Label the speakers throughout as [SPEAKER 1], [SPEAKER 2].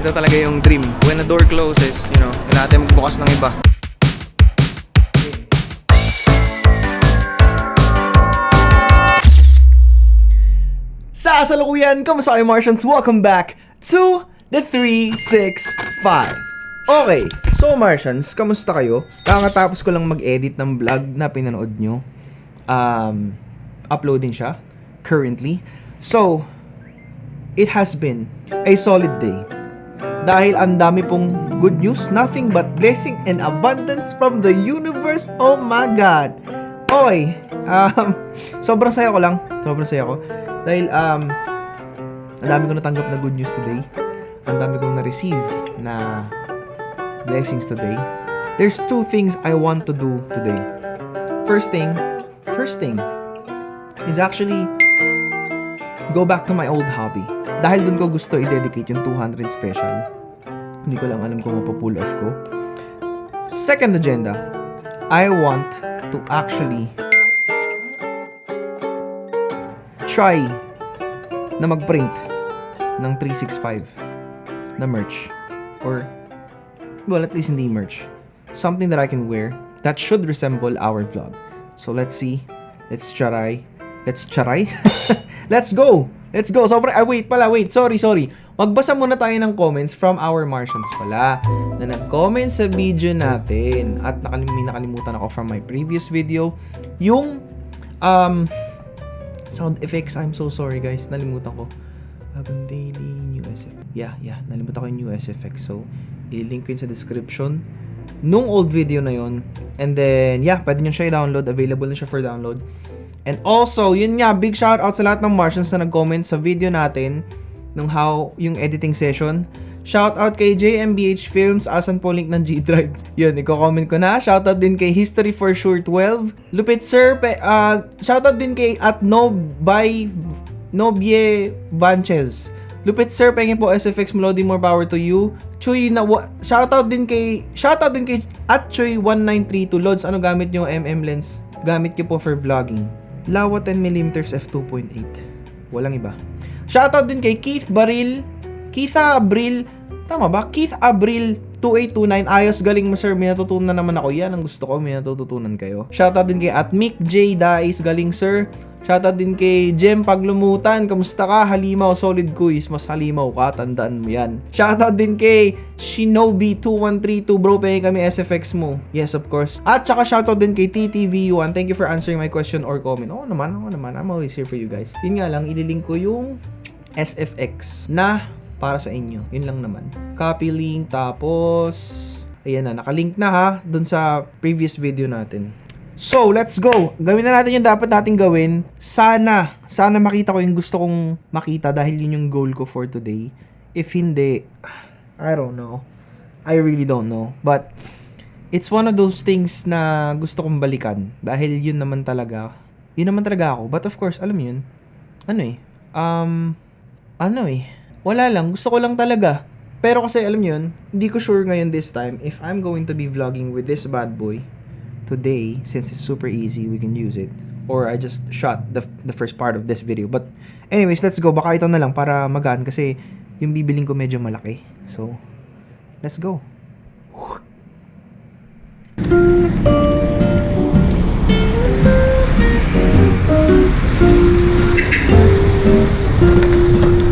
[SPEAKER 1] ito talaga yung dream. When the door closes, you know, kailangan natin magbukas ng iba. Sa kasalukuyan, kamusta kayo Martians? Welcome back to the 365. Okay, so Martians, kamusta kayo? Kakatapos ko lang mag-edit ng vlog na pinanood nyo. Uploading siya currently. So, it has been a solid day. Dahil ang dami pong good news, nothing but blessing and abundance from the universe. Oh my God! Okay, sobrang saya ko lang. Sobrang saya ko. Dahil, ang dami ko natanggap na good news today. Ang dami kong na-receive na blessings today. There's two things I want to do today. First thing is actually go back to my old hobby. Dahil dun ko gusto i-dedicate yung 200 special. Hindi ko lang alam kung mapupull off ko. Second agenda, I want to actually try na mag-print ng 365 na merch. Or, well, at least hindi merch. Something that I can wear that should resemble our vlog. So, let's see. Let's try. Let's go! Let's go! Wait. Sorry. Magbasa muna tayo ng comments from our Martians pala na nag-comment sa video natin. At nakalimutan ako from my previous video. Yung, sound effects. I'm so sorry guys. Nalimutan ko. Bagong daily new SFX. Yeah. Nalimutan ko yung new SFX. So, i-link ko yun sa description nung old video na yun. And then, yeah, pwede nyo siya i-download. Available na siya for download. And also, yun nga, big shout out sa lahat ng Martians na nag-comment sa video natin nung yung editing session. Shout out kay JMBH Films, asan po link ng G Drive. Yun, i-comment ko na. Shout out din kay History for Sure 12. Lupit Sir, shout out din kay at Nobie Vanches. Lupit Sir, pengin po SFX Melody, more power to you. Chuy shout out din kay at Chuy 1932. Lods, ano gamit nyo lens? Gamit nyo po for vlogging. Lawa 10mm f2.8. Walang iba. Shout out din kay Keith Abril. Tama ba? Keith Abril 2829. Ayos, galing mo sir. May natutunan naman ako. Yan ang gusto ko. May natutunan kayo. Shoutout din kay at Mick J. Dais. Galing sir. Shoutout din kay Jem Paglumutan. Kamusta ka? Halimaw. Solid quiz. Mas halimaw ka. Tandaan mo yan. Shoutout din kay Shinobi2132. Bro, pahing kami SFX mo. Yes, of course. At saka shoutout din kay TTV1. Thank you for answering my question or comment. Oo naman. I'm always here for you guys. Yun nga lang. Ililink ko yung SFX na para sa inyo. Yun lang naman. Copy link, tapos ayan na, nakalink na ha dun sa previous video natin. So, let's go! Gawin na natin yung dapat nating gawin. Sana makita ko yung gusto kong makita dahil yun yung goal ko for today. If hindi, I don't know. I really don't know. But, it's one of those things na gusto kong balikan. Dahil yun naman talaga ako. But of course, alam mo yun, wala lang, gusto ko lang talaga. Pero kasi alam niyo yun, hindi ko sure ngayon this time if I'm going to be vlogging with this bad boy today, since it's super easy, we can use it. Or I just shot the first part of this video. But anyways, let's go. Baka ito na lang para magaan kasi yung bibiling ko medyo malaki. So, let's go.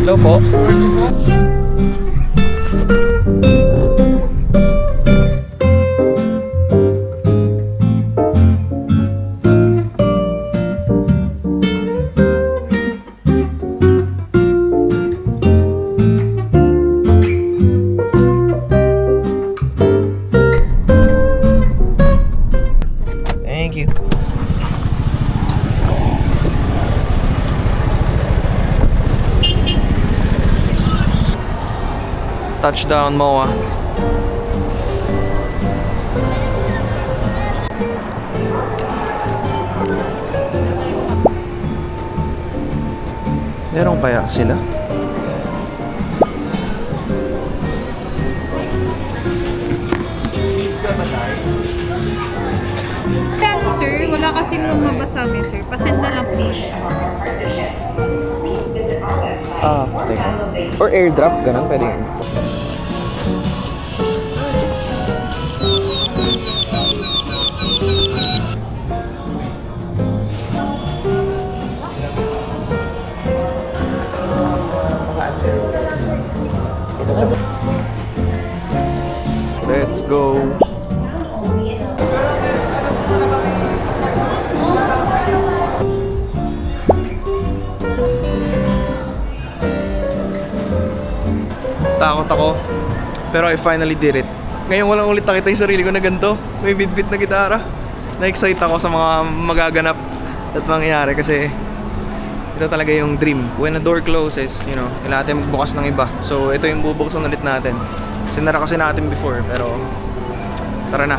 [SPEAKER 1] Hello po. Thank you. Touchdown, Moa. Meron kaya sila?
[SPEAKER 2] Pero sir, wala kasing lumabas sa amin sir. Pasend na lang po.
[SPEAKER 1] Teka. Or airdrop, ganun, pwede yun. Let's go. Takot ako. Pero I finally did it. Ngayon ko lang ulit nakita yung sarili ko na ganito. May bit-bit na gitara. Na-excite ako sa mga magaganap at mangyayari kasi ito talaga yung dream. When a door closes, you know, kailangan natin magbukas ng iba. So ito yung bubuksan ulit natin. Sinara kasi natin before pero tara na.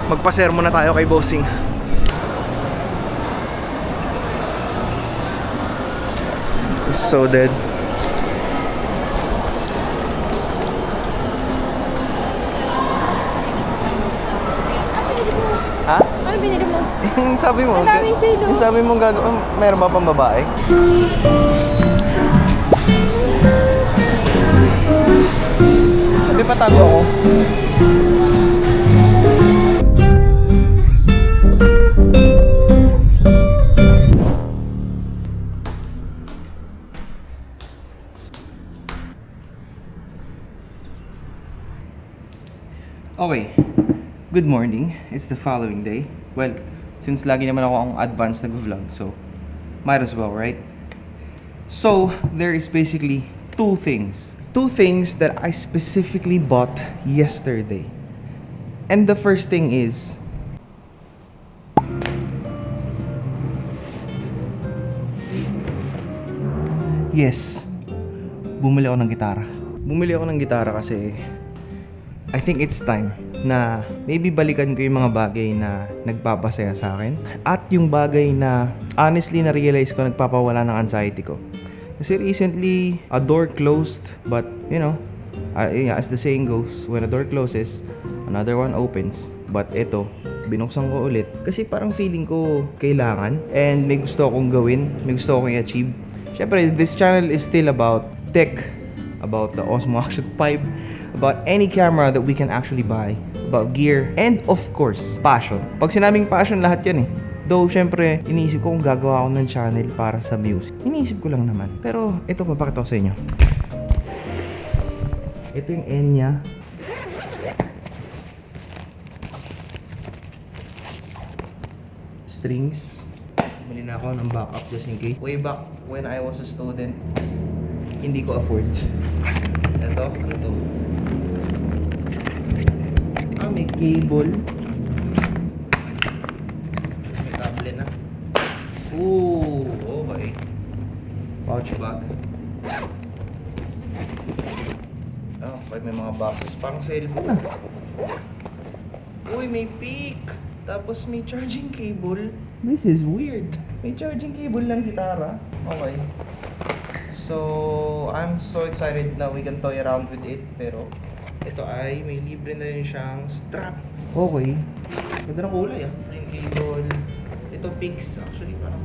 [SPEAKER 1] Magpasermo na tayo kay Bossing. So dead. Ha?
[SPEAKER 2] Ano binili mo?
[SPEAKER 1] Yung sabi mo.
[SPEAKER 2] Ang daming silo.
[SPEAKER 1] Yung sabi mo gagawin. Meron ba pang babae? Sabi patabi ako. Okay. Good morning. It's the following day. Well, since lagi naman ako ang advance nag-vlog, so might as well, right? So, there is basically two things. Two things that I specifically bought yesterday. And the first thing is yes, bumili ako ng gitara. Bumili ako ng gitara kasi I think it's time na maybe balikan ko yung mga bagay na nagpapasaya sa akin at yung bagay na honestly na-realize ko nagpapawala ng anxiety ko. Kasi recently, a door closed but you know, as the saying goes, when a door closes, another one opens. But ito, binuksan ko ulit kasi parang feeling ko kailangan and may gusto akong gawin, may gusto akong i-achieve. Syempre, this channel is still about tech, about the Osmo Action 5, about any camera that we can actually buy, about gear, and of course, passion. Pag sinabing passion, lahat yan eh. Though, syempre, iniisip ko kung gagawa ako ng channel para sa music. Iniisip ko lang naman. Pero, ito, papakita ko sa inyo. Ito yung Enya. Strings. Bumili na ako ng backup just in case. Way back when I was a student, hindi ko afford. Ito, ano to? May cable. May cable na. Ooh, okay. Pouch bag. Oh, may mga boxes. Parang cellphone na. Uy, may pick. Tapos may charging cable. This is weird. May charging cable lang gitara. Okay. So, I'm so excited na we can toy around with it. Pero, ito ay may libre na rin siyang strap. Okay. Ganda ng kulay ah. Yung cable. Ito picks. Actually parang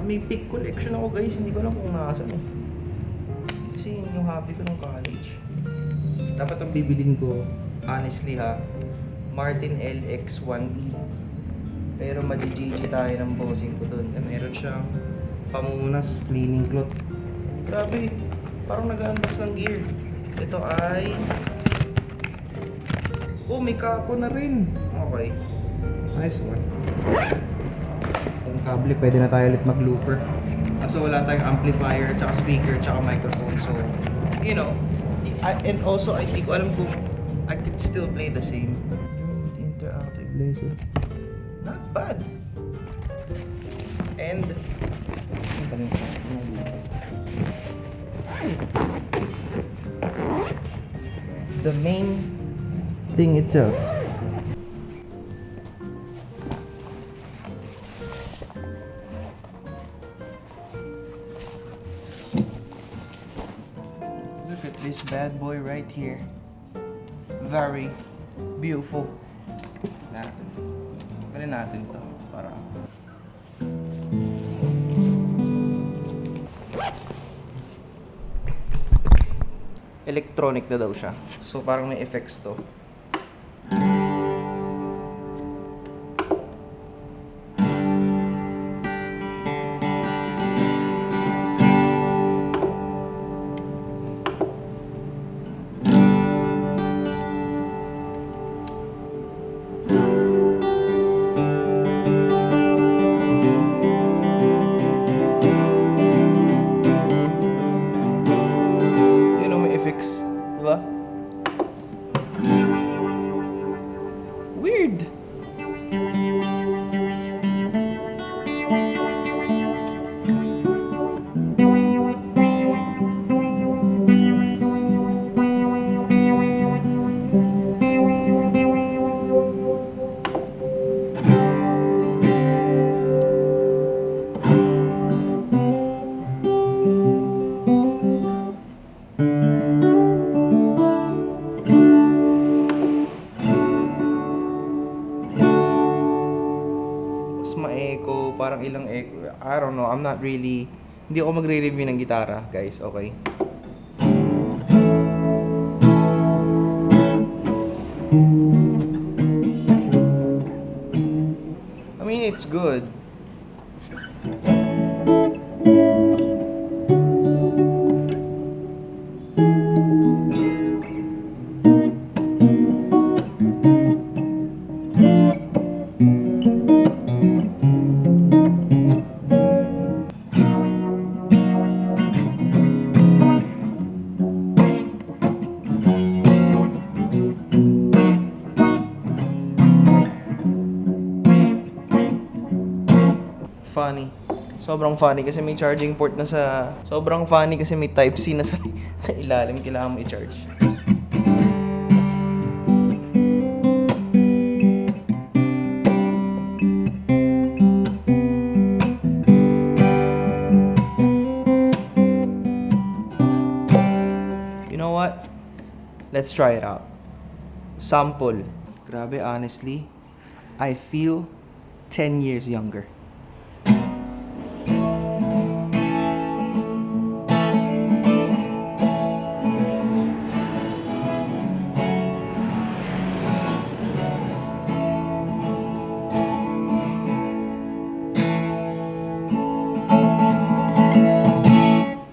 [SPEAKER 1] may pick collection ako guys. Hindi ko alam kung nasaan eh. Kasi yun yung hobby ko nung college. Dapat ang bibilin ko, honestly ha, Martin LX1E. Pero madi-GG tayo ng bossing ko dun. Meron siyang pamunas, cleaning cloth. Grabe. Parang nag-unbox ng gear. Ito ay... oh, may kapo na rin. Okay. Nice one. Yung kable, pwede na tayo ulit mag-looper. Kaso wala tayong amplifier, tsaka speaker, tsaka microphone. So, you know, and also, hindi ko alam kung I could still play the same. Interactive laser. Not bad. And... the main thing itself. Look at this bad boy right here. Very beautiful. Galing natin to para electronic na daw siya. So parang may effects to. ba? Weird. Mas ma-echo, parang ilang echo. I don't know, I'm not really... Hindi ako magre-review ng gitara, guys, okay? I mean, it's good. Funny. Sobrang funny kasi may charging port na sa... Sobrang funny kasi may Type-C na sa ilalim. Kailangan mo i-charge. You know what? Let's try it out. Sample. Grabe, honestly, I feel 10 years younger.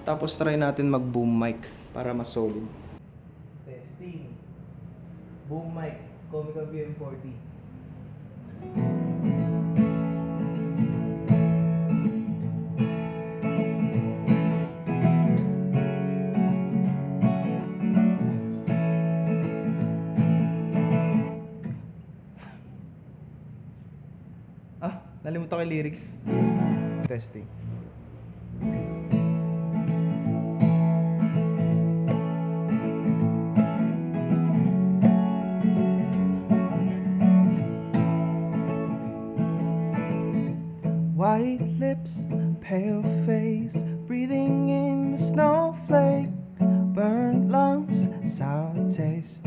[SPEAKER 1] Tapos try natin mag boom mic para mas solid. Testing. Boom mic. Comica VM40. Nalimutan ko yung lyrics. Testing. White lips, pale face, breathing in the snowflake, burnt lungs, sour taste.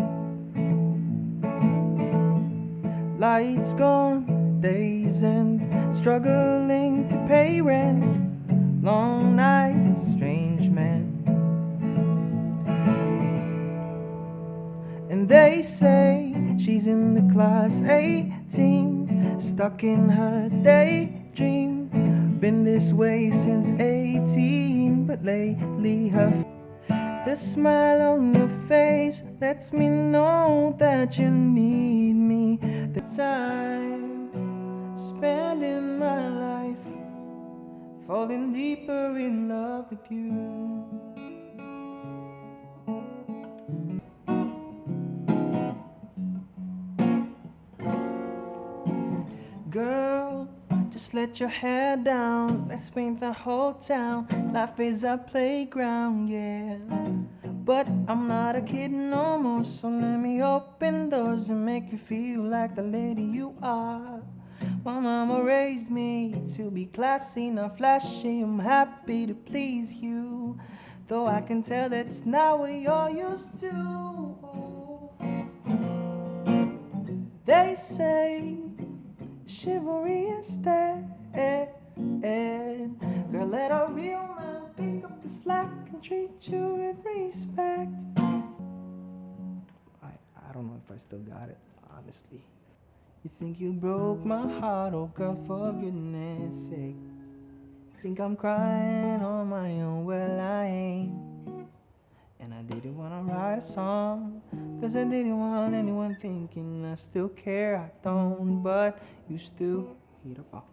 [SPEAKER 1] Lights gone, days end, struggling to pay rent, long nights, strange men. And they say she's in the class 18, stuck in her daydream. Been this way since 18, but lately the smile on your face lets me know that you need me. The time spent in my life, falling deeper in love with you. Girl, just let your hair down. Let's paint the whole town. Life is a playground, yeah. But I'm not a kid no more, so let me open doors and make you feel like the lady you are. My mama raised me to be classy, not flashy. I'm happy to please you, though I can tell that's not what you're used to. They say chivalry is dead. Girl, let a real man pick up the slack and treat you with respect. I don't know if I still got it, honestly. You think you broke my heart, oh girl, for goodness sake. Think I'm crying on my own, well I ain't. And I didn't wanna write a song, cause I didn't want anyone thinking I still care. I don't, but you still heat up.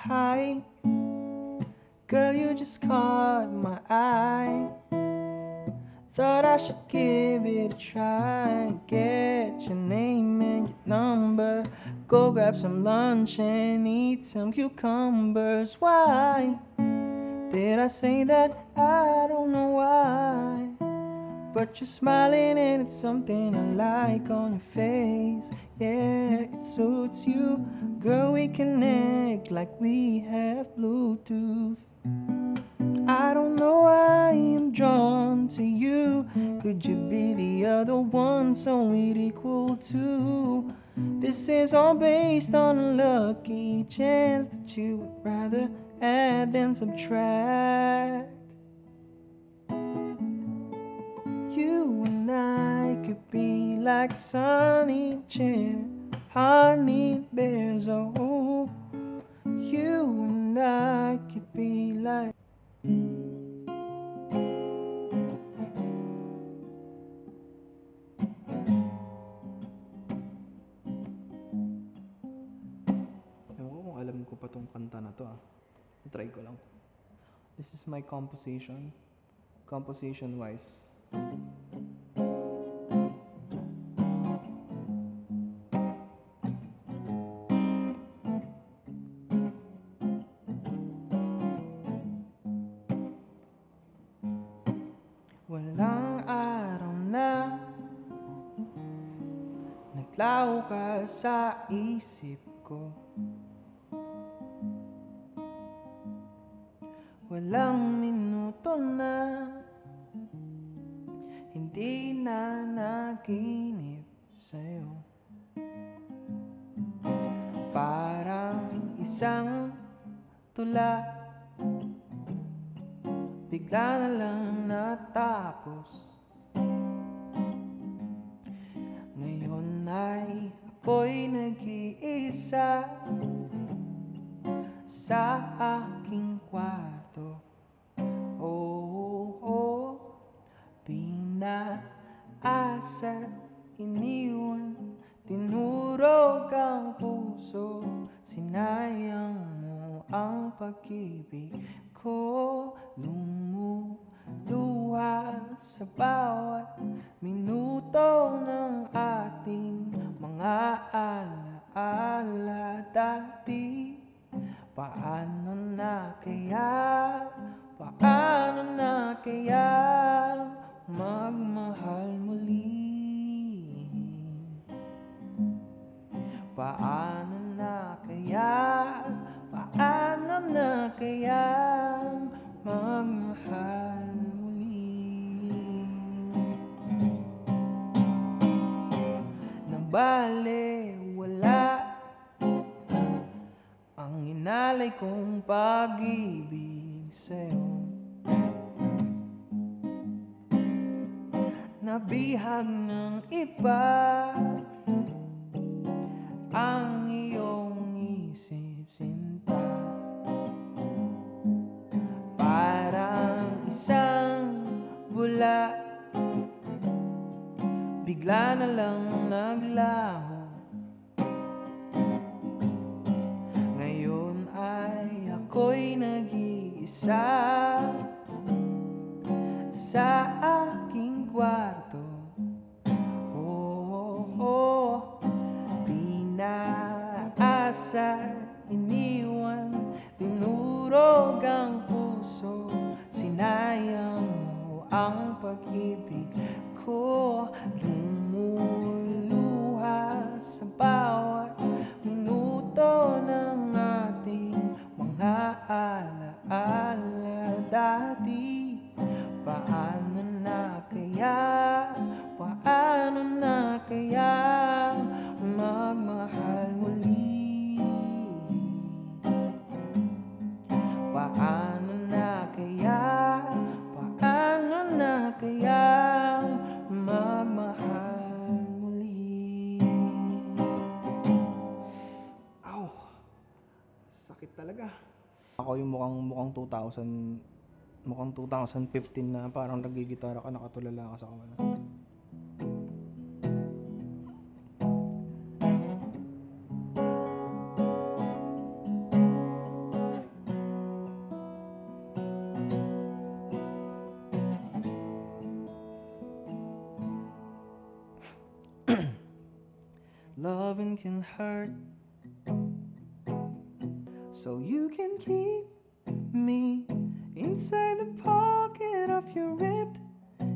[SPEAKER 1] high. Girl, you just caught my eye. Thought I should give it a try. Get your name and your number. Go grab some lunch and eat some cucumbers. Why did I say that? I don't know why. But you're smiling and it's something I like on your face. Yeah, it suits you. Girl, we connect like we have Bluetooth. I don't know why I'm drawn to you. Could you be the other one so we'd equal to? This is all based on a lucky chance that you would rather add than subtract. You and I could be like Sonny Cher, honey bears. Oh, you and I could be like. Ewan ko kung alam ko pa tong kanta na to ah. Try ko lang. This is my composition. Composition wise. Walang araw na naglaho ka sa isip ko. Walang minuto na hindi na naginip sa'yo. Parang isang tula, bigla na lang natapos. Ngayon ay ako'y nag-iisa sa aking kwarto. Oh, oh, pinaasa, iniwan, tinurog ang puso. Sinayang mo ang pag-ibig ko. Lumuluha sa bawat minuto ng ating mga alaala dati. Paano na kaya magmahal muli? Paano na kaya magmahal muli? Nabalewala ang inalay kong pag-ibig sa'yo. Nabihag ng iba ang iyong isip, sinta. Parang isang bula, bigla na lang naglaho. Ngayon ay ako'y nag-iisa sa aking kwarto. Oh, oh, pinaasa, iniwan, tinurog ang puso. Sinayang mo ang pag-ibig ko. Lumuluha sa bawat minuto ng ating mga alaala dati. Paano na kaya magmahal muli? Paano na kaya magmahal muli? Aw! Sakit talaga. Ako yung mukhang 2015 na parang nagigitara ka, nakatulala ka sa kawalan. Loving can hurt, so you can keep me inside the pocket of your ripped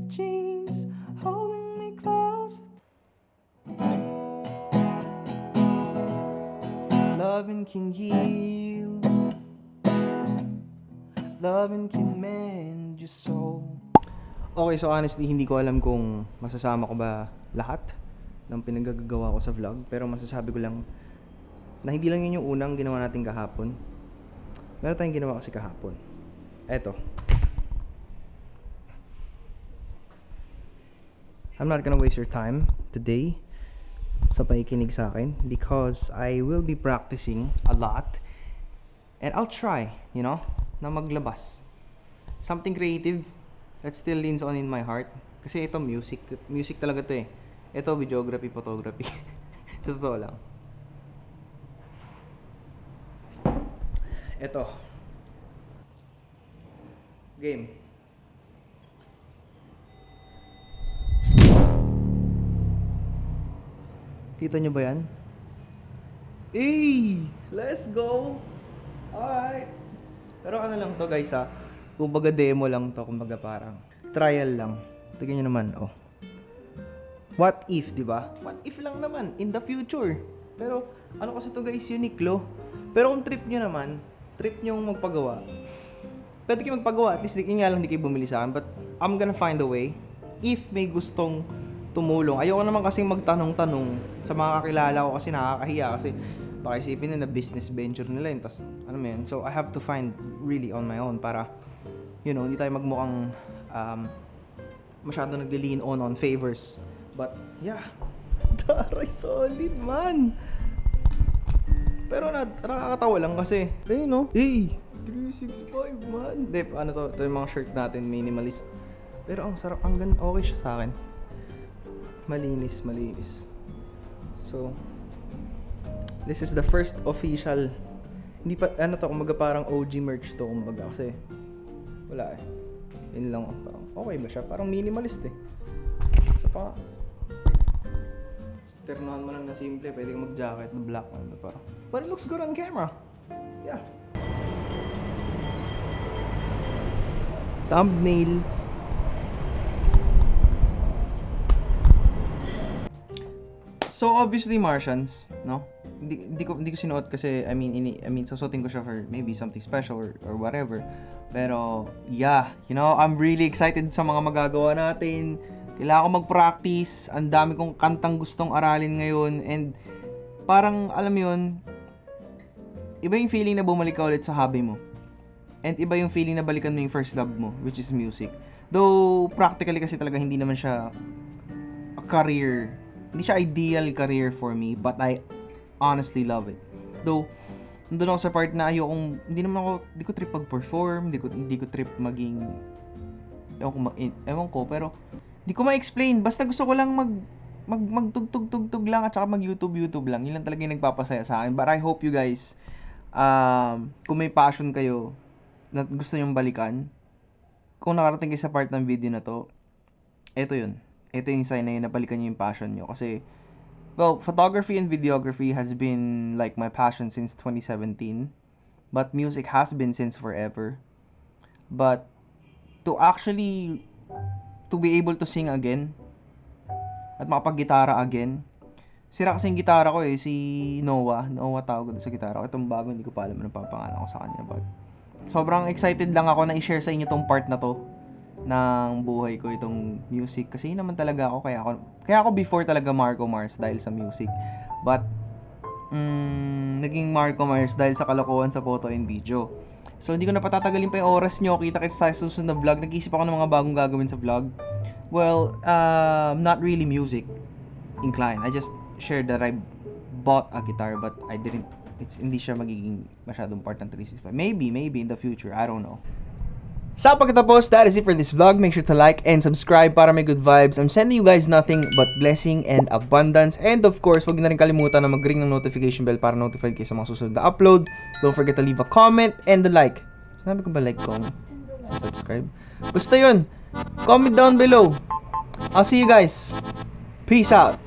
[SPEAKER 1] jeans, holding me close. Loving can heal, loving can mend your soul. Okay, so honestly, hindi ko alam kung masasama ko ba lahat ng pinagagawa ko sa vlog. Pero masasabi ko lang na hindi lang yun yung unang ginawa natin kahapon. Meron tayong ginawa kasi kahapon. Eto. I'm not gonna waste your time today sa pakikinig sa akin because I will be practicing a lot and I'll try, na maglabas something creative that still leans on in my heart. Kasi ito music talaga to eh. Ito videography, photography. Sa totoo lang. Ito. Game. Kita nyo ba yan? Hey! Let's go! Alright! Pero ano lang to guys ha? Kumbaga demo lang to, kumbaga parang trial lang. Tignan nyo naman, oh. What if, di ba? What if lang naman in the future. Pero ano kasi to guys, Uniqlo. Pero kung trip nyo naman, trip nyo magpagawa. Pwede kayo magpagawa, at least yun nga lang hindi kayo bumili sa akin. But I'm gonna find a way. If may gustong tumulong. Ayoko naman kasing magtanong-tanong sa mga kakilala ko kasi nakakahiya. Kasi baka isipin na business venture nila yun. Tas, ano mo yun? So I have to find really on my own para, hindi tayo magmukhang masyado nag-lean on favors. But, yeah. Taray, solid, man. Pero nakakatawa lang kasi. Ayun, no? Hey, 365, man. Hindi, ito yung mga shirt natin, minimalist. Pero ang sarap, ang ganda, okay siya sa akin. Malinis. So, this is the first official. Hindi pa, kumbaga parang OG merch to, kumbaga. Kasi, wala eh. Yun lang, parang okay ba siya? Parang minimalist eh. So, ternahan mo lang na simple, pwede kang mag-jacket na black one, parang. But it looks good on camera. Yeah. Thumbnail. So obviously Martians, no? Hindi ko sinuot kasi I mean susuotin ko siya for maybe something special or whatever. Pero yeah, I'm really excited sa mga magagawa natin. Kailangan ko mag-practice. Ang dami kong kantang gustong aralin ngayon. And parang, alam mo yun, iba yung feeling na bumalik ka ulit sa hobby mo. And iba yung feeling na balikan mo yung first love mo, which is music. Though, practically kasi talaga hindi naman siya a career. Hindi siya ideal career for me, but I honestly love it. Though, nandun ako sa part na hindi ko trip pag-perform, hindi ko trip maging, ewan ko, pero, di ko ma-explain. Basta gusto ko lang magtugtog lang at saka mag-YouTube lang. Yun lang talaga yung nagpapasaya sa akin. But I hope you guys, kung may passion kayo na gusto nyong balikan, kung nakarating kayo sa part ng video na to, eto yun. Ito yung sign na yun na balikan nyo yung passion nyo. Kasi, well, photography and videography has been like my passion since 2017. But music has been since forever. But, to be able to sing again at makapag-gitara again. Sira kasi yung gitara ko eh, si Noah tawag ko sa gitara ko. Itong bago, hindi ko pa alam anong papangalan ko sa kanya. But sobrang excited lang ako na i-share sa inyo tong part na to ng buhay ko, itong music. Kasi yun naman talaga ako, kaya ako before talaga Marco Mars dahil sa music. But naging Marco Mars dahil sa kalokohan sa photo and video. So, hindi ko na patatagalin pa yung oras nyo. Kita-kits tayo sa susunod na vlog. Nag-iisip ako ng mga bagong gagawin sa vlog. Well, not really music inclined. I just shared that I bought a guitar but hindi siya magiging masyadong part ng 365. Maybe in the future. I don't know. Sa pagkatapos, that is it for this vlog. Make sure to like and subscribe para may good vibes. I'm sending you guys nothing but blessing and abundance. And of course, huwag na rin kalimutan na mag-ring ng notification bell para notified kayo sa mga susunod na upload. Don't forget to leave a comment and a like. Sinabi ko ba like, comment, subscribe? Basta yun. Comment down below. I'll see you guys. Peace out.